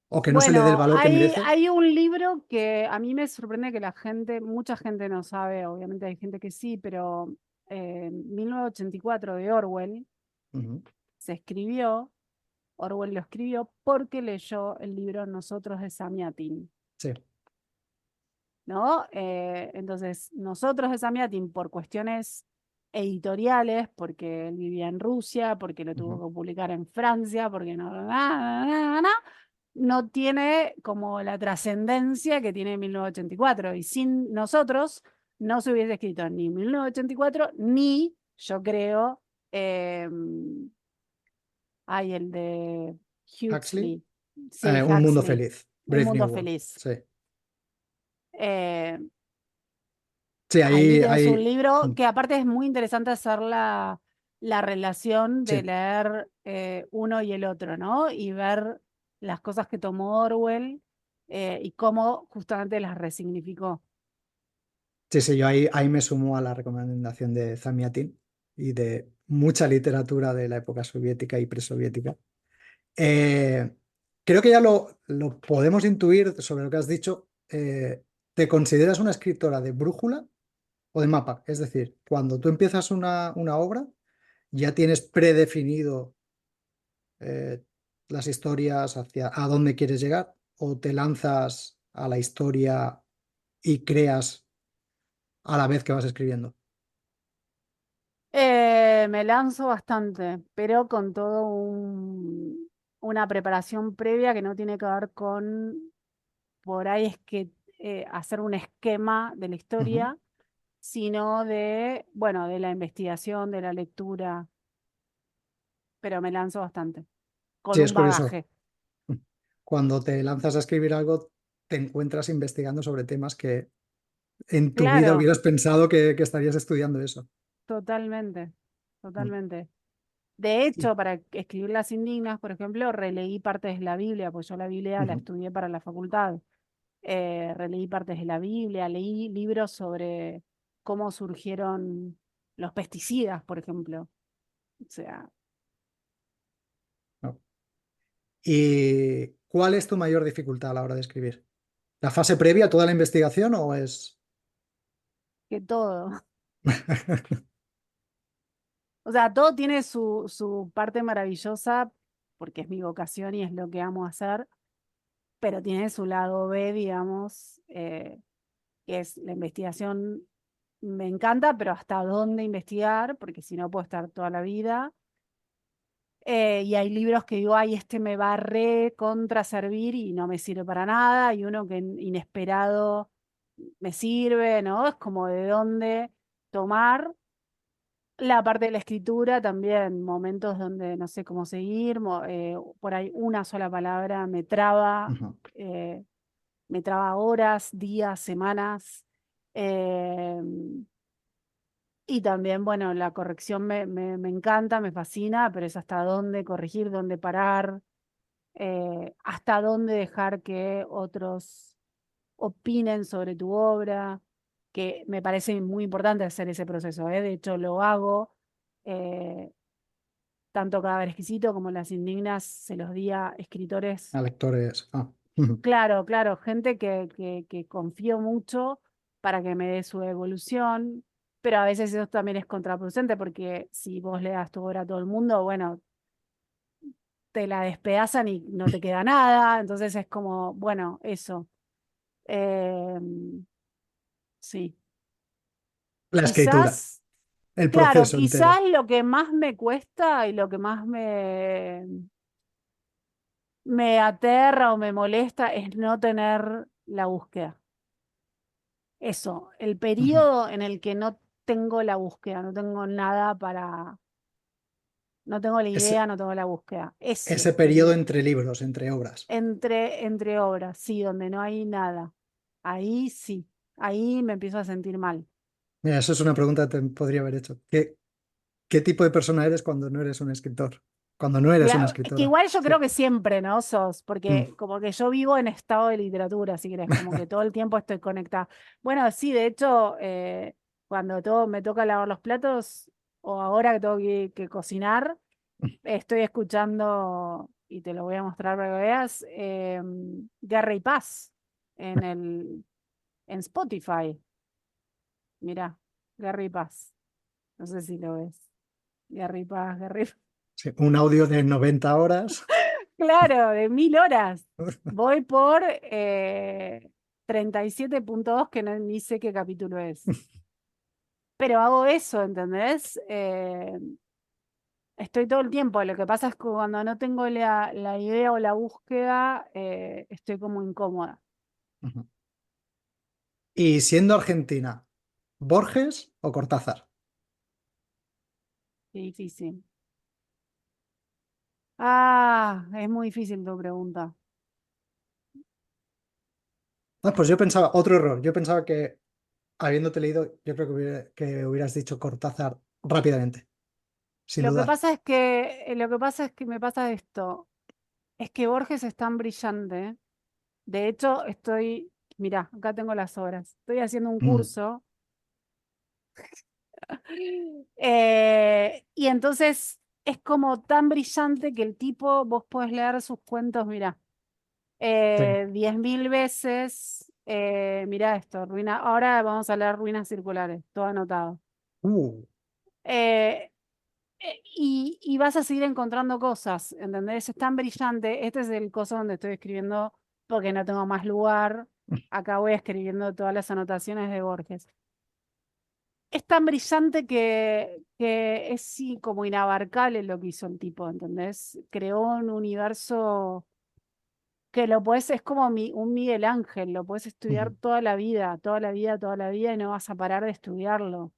o que no se le dé el Bueno, valor que merece. hay un libro que a mí me sorprende que la gente, mucha gente no sabe, obviamente hay gente que sí, pero 1984 de Orwell Ujú. se escribió, Orwell lo escribió porque leyó el libro Nosotros de Samiatin, Sí. ¿no? Entonces, Nosotros de Samiatin, por cuestiones editoriales, porque él vivía en Rusia, porque lo tuvo Ujú. que publicar en Francia, porque no tiene como la trascendencia que tiene 1984. Y sin nosotros no se hubiese escrito ni 1984, ni, yo creo, eh, hay el de Huxley, Huxley. Sí, Un mundo Huxley. feliz. Un Brave New mundo World. feliz. Sí. Eh, Sí, ahí, Ahí es un ahí. libro que aparte es muy interesante hacer la relación de Sí. leer uno y el otro, ¿no? Y ver las cosas que tomó Orwell y cómo justamente las resignificó. Sí, sí, yo ahí me sumo a la recomendación de Zamiatin y de mucha literatura de la época soviética y presoviética. Eh, Creo que ya lo podemos intuir sobre lo que has dicho. ¿Te consideras una escritora de brújula o de mapa? Es decir, cuando tú empiezas una obra, ya tienes predefinido eh, las historias hacia a dónde quieres llegar, o te lanzas a la historia y creas a la vez que vas escribiendo. Me lanzo bastante, pero con una preparación previa que no tiene que ver con, por ahí es que hacer un esquema de la Ujú. historia, sino de, bueno, de la investigación, de la lectura, pero me lanzo bastante, Sí, con es un curioso. bagaje. Cuando te lanzas a escribir algo, te encuentras investigando sobre temas que en tu vida Claro, hubieras pensado que estarías estudiando eso. totalmente, Mm. totalmente. De Y- hecho, para escribir Las Indignas, por ejemplo, releí partes de la Biblia, pues yo la Biblia la Ujú. estudié para la facultad. Releí partes de la Biblia, leí libros sobre cómo surgieron los pesticidas, por ejemplo. O sea, No. ¿Y cuál es tu mayor dificultad a la hora de escribir? ¿La fase previa, toda la investigación o es...? que todo. O sea, todo tiene su parte maravillosa, porque es mi vocación y es lo que amo hacer, pero tiene su lado B, digamos, que es la investigación. Me encanta, pero hasta dónde investigar, porque si no puedo estar toda la vida. Y hay libros que digo, ay, este me va a re contra servir y no me sirve para nada, y uno que inesperado me sirve, ¿no? Es como de dónde tomar. La parte de la escritura también, momentos donde no sé cómo seguir, por ahí una sola palabra Ujú. me traba horas, días, semanas. eh, y también, bueno, la corrección me encanta, me fascina, pero es hasta dónde corregir, dónde parar, hasta dónde dejar que otros opinen sobre tu obra, que me parece muy importante hacer ese proceso, ¿eh? De hecho, lo hago. eh, Tanto Cadáver Exquisito como Las Indignas se los di a escritores. A lectores. Ujú. Claro, claro, gente que confío mucho para que me dé su evolución, pero a veces eso también es contraproducente porque si vos le das tu obra a todo el mundo, bueno, te la despedazan y no te queda nada, entonces es como, bueno, eso. Eh, sí, La escritura, quizás, el claro, proceso quizás entero. lo que más me cuesta y lo que más me aterra o me molesta es no tener la búsqueda. Eso, el Ujú. periodo en el que no tengo la búsqueda, no tengo nada no tengo la idea, Ese, no tengo la búsqueda. Ese ese periodo periodo, entre libros, entre obras. entre obras, sí, donde no hay nada. Ahí sí, ahí me empiezo a sentir mal. Mira, eso es una pregunta que te podría haber hecho. ¿Qué tipo de persona eres cuando no eres un escritor? Cuando no eres una Que escritora. igual yo Sí. creo que siempre, ¿no? Mm. Porque como que yo vivo en estado de literatura, si querés, como que todo el tiempo estoy conectada. Bueno, sí, de hecho, cuando todo me toca lavar los platos, o ahora que tengo que cocinar, estoy escuchando, y te lo voy a mostrar para que veas, Guerra y Paz en Spotify. Mirá, Guerra y Paz. No sé si lo ves. Guerra y Paz, Guerra y Paz. Sí, un audio de 90 horas. Claro, de 1000 horas. Voy por 37.2 que ni sé qué capítulo es. Pero hago eso, ¿entendés? Estoy todo el tiempo. Lo que pasa es que cuando no tengo la idea o la búsqueda, estoy como incómoda. Ujú. Y siendo argentina, ¿Borges o Cortázar? Qué difícil. Ah, es muy difícil tu pregunta. Ah, pues yo pensaba, otro error, yo pensaba que habiéndote leído, yo creo que hubieras dicho Cortázar rápidamente, sin dudar. Lo que pasa es que me pasa esto. Es que Borges es tan brillante. De hecho, mirá, acá tengo las obras. Estoy haciendo un Mm. curso. Y entonces es como tan brillante que el tipo, vos podés leer sus cuentos, mirá, Sí. 10.000 veces. Mirá esto, ahora vamos a leer Ruinas Circulares, todo anotado. Uh, Eh, y vas a seguir encontrando cosas, ¿entendés? Es tan brillante. Este es el coso donde estoy escribiendo porque no tengo más lugar. Acá voy escribiendo todas las anotaciones de Borges. Es tan brillante que es sí, como inabarcable lo que hizo el tipo, ¿entendés? Creó un universo que lo puedes, es como un Miguel Ángel, lo puedes estudiar ujú. toda la vida, toda la vida, toda la vida y no vas a parar de estudiarlo.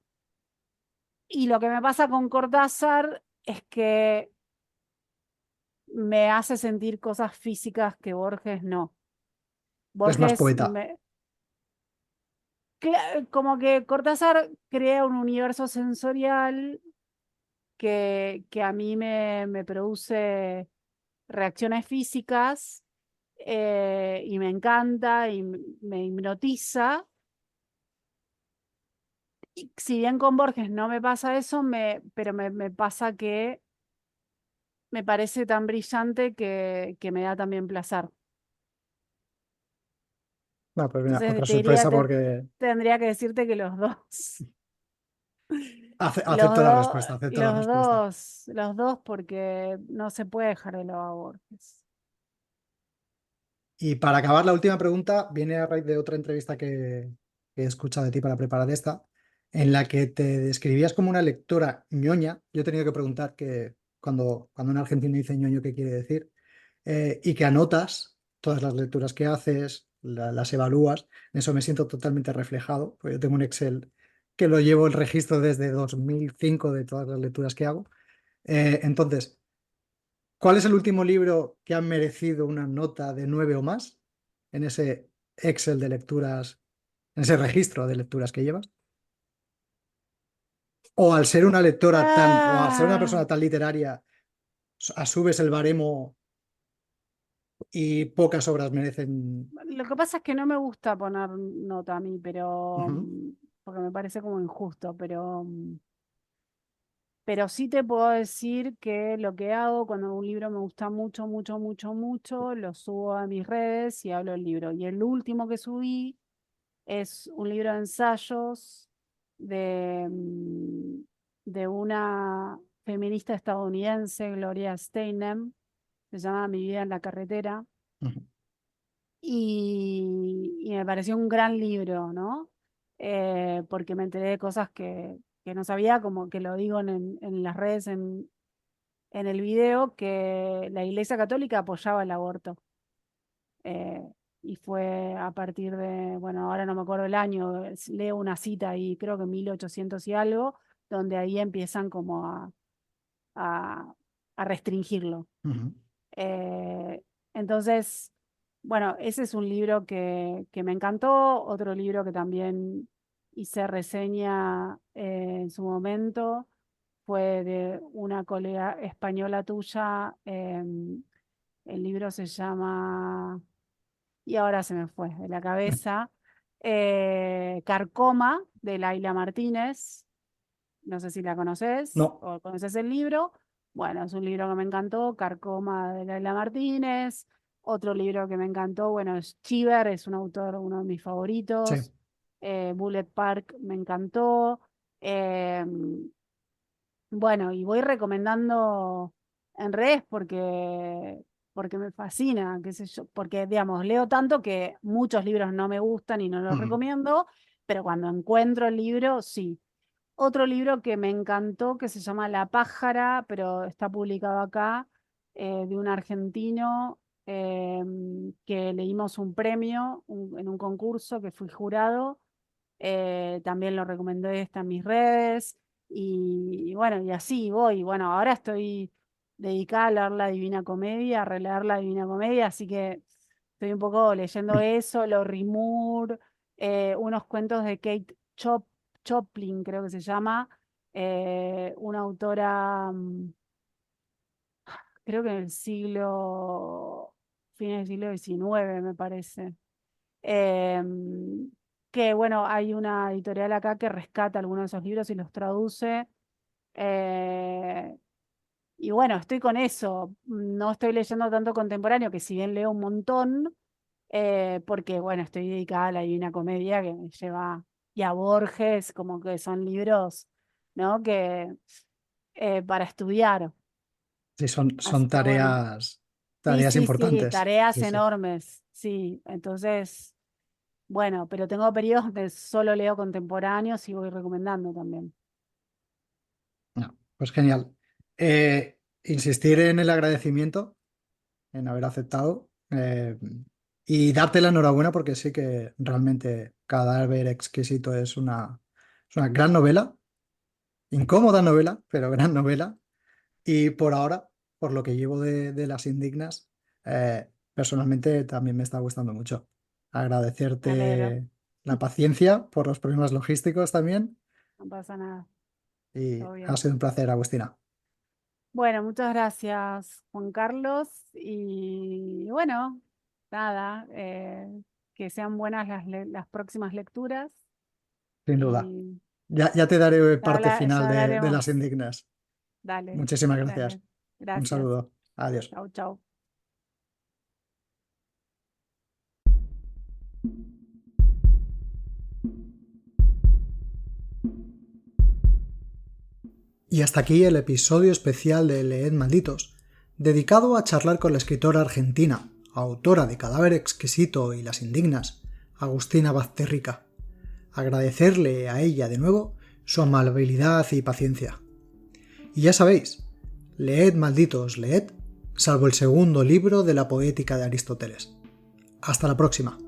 Y lo que me pasa con Cortázar es que me hace sentir cosas físicas que Borges no. Es más Borges poeta. como que Cortázar crea un universo sensorial que a mí me produce reacciones físicas y me encanta y me hipnotiza. Y si bien con Borges no me pasa eso, pero me pasa que me parece tan brillante que me da también placer. No, pues mira, Entonces otra sorpresa porque tendría que decirte que los dos. acepto la respuesta, acepto la respuesta. Los dos, porque no se puede dejar de lado a Borges. Y para acabar, la última pregunta viene a raíz de otra entrevista que he escuchado de ti para preparar esta, en la que te describías como una lectora ñoña. Yo he tenido que preguntar que cuando un argentino dice ñoño, ¿qué quiere decir? Y que anotas todas las lecturas que haces, las evalúas. En eso me siento totalmente reflejado, porque yo tengo un Excel que lo llevo el registro desde 2005 de todas las lecturas que hago. Entonces, ¿cuál es el último libro que ha merecido una nota de 9 o más en ese Excel de lecturas, en ese registro de lecturas que llevas? O al ser una o al ser una Ah, persona tan literaria, subes el baremo y pocas obras merecen. lo que pasa es que no me gusta poner nota a mí, pero Ujú, porque me parece como injusto, pero sí te puedo decir que lo que hago cuando un libro me gusta mucho, mucho, mucho, mucho, lo subo a mis redes y hablo del libro. Y el último que subí es un libro de ensayos de, de una feminista estadounidense, Gloria Steinem, se llama Mi vida en la carretera, ujú, y me pareció un gran libro, ¿no? Porque me enteré de cosas que no sabía, como que lo digo en las redes, en el video, que la Iglesia Católica apoyaba el aborto. Eh, y fue a partir de, bueno, ahora no me acuerdo el año, leo una cita y creo que 1800 y algo, donde ahí empiezan como a, a restringirlo. ujú. Eh, entonces, bueno, ese es un libro que me encantó, otro libro que también hice reseña en su momento fue de una colega española tuya. El libro se llama, y ahora se me fue de la cabeza, Carcoma, de Laila Martínez. No sé si la conoces No. o conoces el libro. Bueno, es un libro que me encantó, Carcoma de Laila Martínez. Otro libro que me encantó, bueno, es Chiver, es un autor, uno de mis Sí. favoritos. Bullet Park me encantó. Eh, bueno, y voy recomendando en redes porque me fascina, qué sé yo, porque, digamos, leo tanto que muchos libros no me gustan y no los Ujú, recomiendo, pero cuando encuentro el libro, sí. Otro libro que me encantó, que se llama La pájara, pero está publicado acá, de un argentino, que leímos un premio en un concurso que fui jurado. También lo recomendé, está en mis redes. Y bueno, y así voy. Bueno, ahora estoy dedicada a leer la Divina Comedia, a releer la Divina Comedia, así que estoy un poco leyendo eso, lo Moore, unos cuentos de Kate Choplin, creo que se llama, una autora, creo que en el fines del siglo XIX, me parece. Em, que bueno, hay una editorial acá que rescata algunos de esos libros y los traduce. eh, y bueno, estoy con eso. No estoy leyendo tanto contemporáneo, que si bien leo un montón, porque bueno, estoy dedicada a la Divina Comedia que me lleva, y a Borges, como que son libros, ¿no? Que para estudiar. Sí, son Así que bueno, sí, tareas sí, sí, importantes. tareas Sí, sí. enormes, sí. Entonces, bueno, pero tengo periodos de solo leo contemporáneos y voy recomendando también. No, pues genial. Insistir en el agradecimiento, en haber aceptado, y darte la enhorabuena porque sí que realmente Cadáver Exquisito es una gran novela, incómoda novela, pero gran novela. Y por ahora, por lo que llevo de Las Indignas, personalmente también me está gustando mucho. Me alegro, Agradecerte la paciencia por los problemas logísticos también no pasa nada, y todo ha bien. sido un placer, Agustina. Bueno, muchas gracias, Juan Carlos. Y bueno, nada, que sean buenas las próximas lecturas. Sin duda. Y Ya te daré parte Ya final de las hablaremos. indignas. Dale, Muchísimas gracias. dale. Un Gracias. saludo. Adiós. Chau, chau. Y hasta aquí el episodio especial de Leed Malditos, dedicado a charlar con la escritora argentina, autora de Cadáver Exquisito y Las Indignas, Agustina Bazterrica. Agradecerle a ella de nuevo su amabilidad y paciencia. Y ya sabéis, leed malditos, leed, salvo el segundo libro de la Poética de Aristóteles. Hasta la próxima.